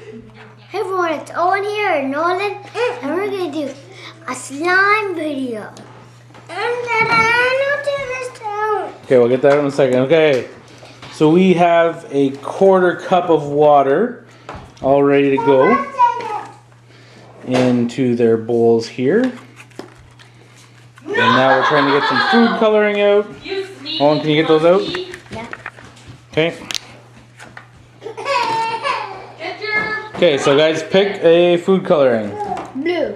Hey everyone, it's Owen here and Nolan, and we're going to do a slime video. Okay, we'll get that in a second. Okay, so we have a 1/4 cup of water all ready to go into their bowls here. And now we're trying to get some food coloring out. Owen, can you get those out? Yeah. Okay. Okay, so guys, pick a food coloring. Blue.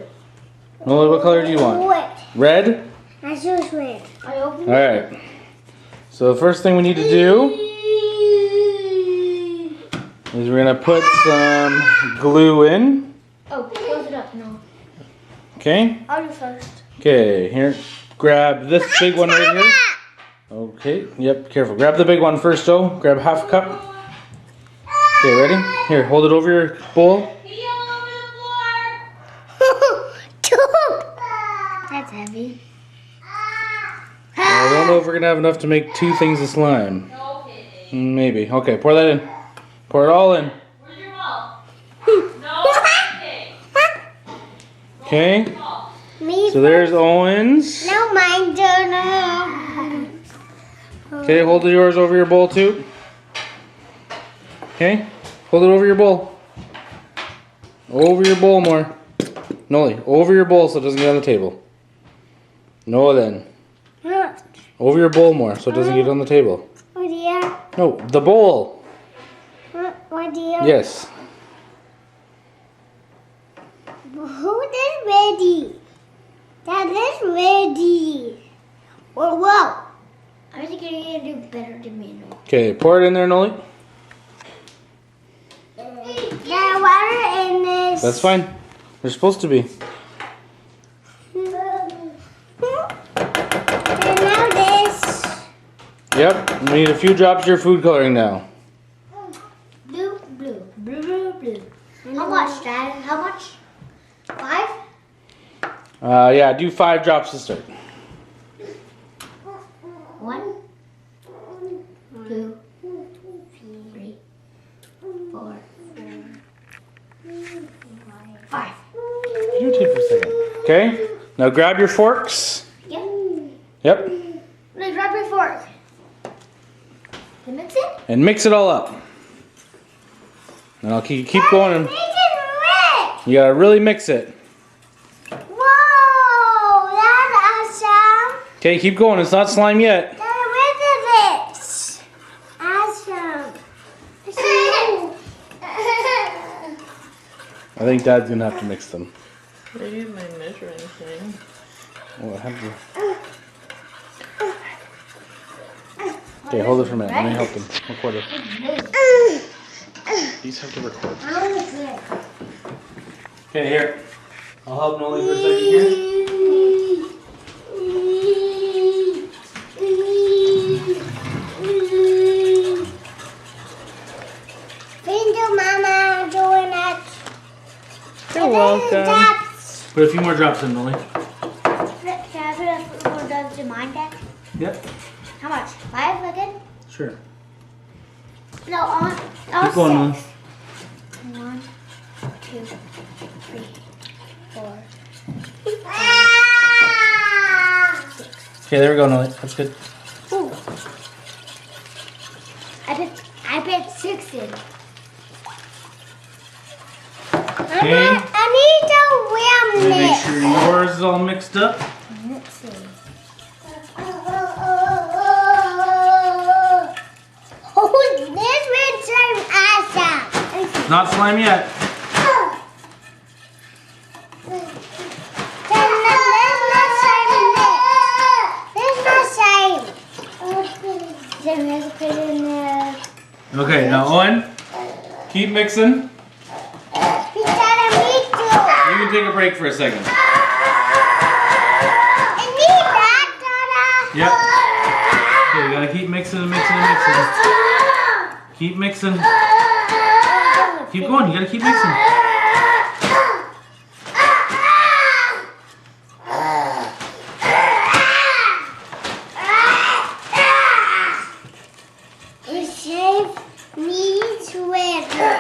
Nolan, what color do you want? Red? I choose red. I open All right. So the first thing we need to do is we're gonna put some glue in. Oh, close it up. No. Okay. I'll do first. Okay. Here, grab this big one right here. Okay. Yep. Careful. Grab the big one first, though. Grab 1/2 cup. Okay. Ready? Here. Hold it over your bowl. That's heavy. I don't know if we're gonna have enough to make 2 things of slime. Maybe. Okay. Pour that in. Pour it all in. Where's your ball? No. Okay. Me. So there's Owen's. No, mine don't. Okay, hold yours over your bowl too. Okay, hold it over your bowl. Over your bowl more. Noli, over your bowl so it doesn't get on the table. No, then. Over your bowl more so it doesn't get on the table. Oh dear. No, the bowl. Oh dear. Yes. Who is ready? That is ready. Whoa, whoa. I think you're going to do better than me. Okay, pour it in there, Noli. There's water in this. That's fine. They're supposed to be. And now this. Yep, we need a few drops of your food coloring now. Blue, blue, blue, blue, blue. How much, Dad? How much? 5? Yeah, do 5 drops to start. 1, 2, 3, 4, 5. You take for a second. Okay, now grab your forks. Yep. Yep, Now grab your fork. You mix it? and mix it all up. And I'll keep going. And Make it red. you gotta really mix it. Whoa, that's awesome. Okay, keep going. It's not slime yet. Get rid of this. Awesome. I think Dad's gonna have to mix them. I use my measuring thing. Oh, I have to. Okay, hold it for a minute. Let me help them record it. These have to record. Okay, here. I'll help Noli for a second here. Thank you, Mama, doing that. You're welcome. Put a few more drops in, Noli. Can I put a more drops in mine, Dad? Yep. How much? 5 again? Sure. No, on Keep going, Noli. 6. 1, 2, 3, 4. Okay, there we go, Noli. That's good. Ooh. I put 6 in. Okay. I need to Let me wham make sure yours is all mixed up. Let's see. Oh, this red slime awesome. Not slime yet. There's not slime in this. Then we have to put it in there. Okay, now Owen, keep mixing. He's telling me to. You can take a break for a second. I need that, Dada. Yep. Okay, you gotta keep mixing and mixing and mixing. Keep mixing. Keep going, you gotta keep mixing. It saves me sweater.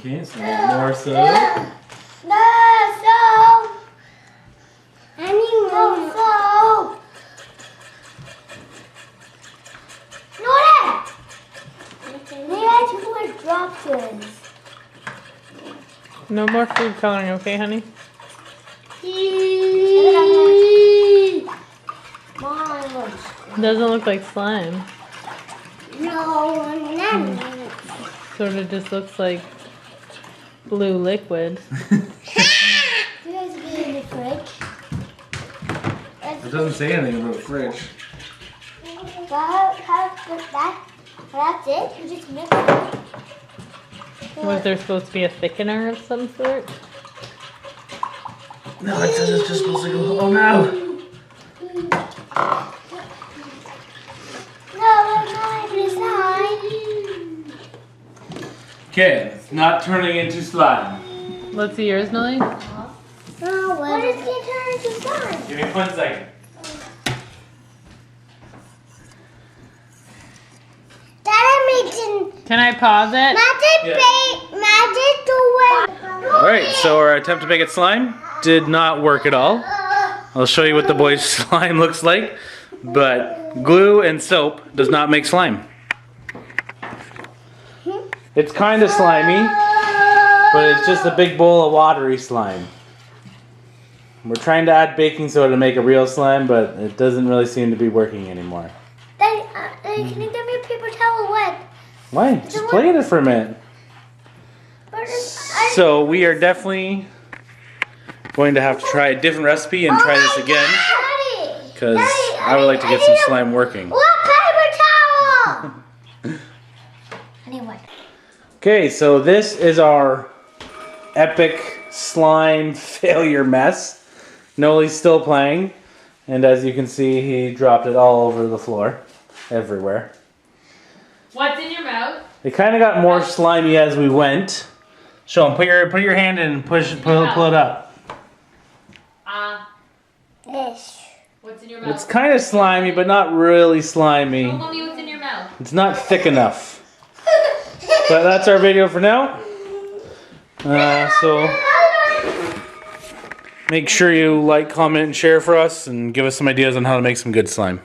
Okay, so more soap. No soap. I need more soap. No, that. Maybe I should put drops in. No more food coloring, okay, honey? Mom. Doesn't look like slime. No, not. Sort of just looks like blue liquid. You guys be in the fridge. It doesn't say anything about fridge. That's it? You just mix it? Was there supposed to be a thickener of some sort? No, it says it's just supposed to go. Oh no! No, it's not even slime. Okay, it's not turning into slime. Let's see yours, Nelly. Oh, what is it turn into slime? Give me 1 second. That makes Can I pause it? magic to win. Alright, so our attempt to make it slime did not work at all. I'll show you what the boys' slime looks like. But glue and soap does not make slime. It's kind of slimy, but it's just a big bowl of watery slime. We're trying to add baking soda to make a real slime, but it doesn't really seem to be working anymore. Can you give me a paper towel wet? Why? Just play in it for a minute. So we are definitely going to have to try a different recipe and try this again, because I would like to get some slime working. What paper towel? Anyway. Okay, so this is our epic slime failure mess. Noli's still playing, and as you can see, he dropped it all over the floor, everywhere. What's in your mouth? It kind of got more slimy as we went. Show him. Put your hand in and pull it up. This. What's in your mouth? It's kind of slimy, but not really slimy. Show mommy what's in your mouth. It's not thick enough. But that's our video for now. So make sure you like, comment, and share for us, and give us some ideas on how to make some good slime.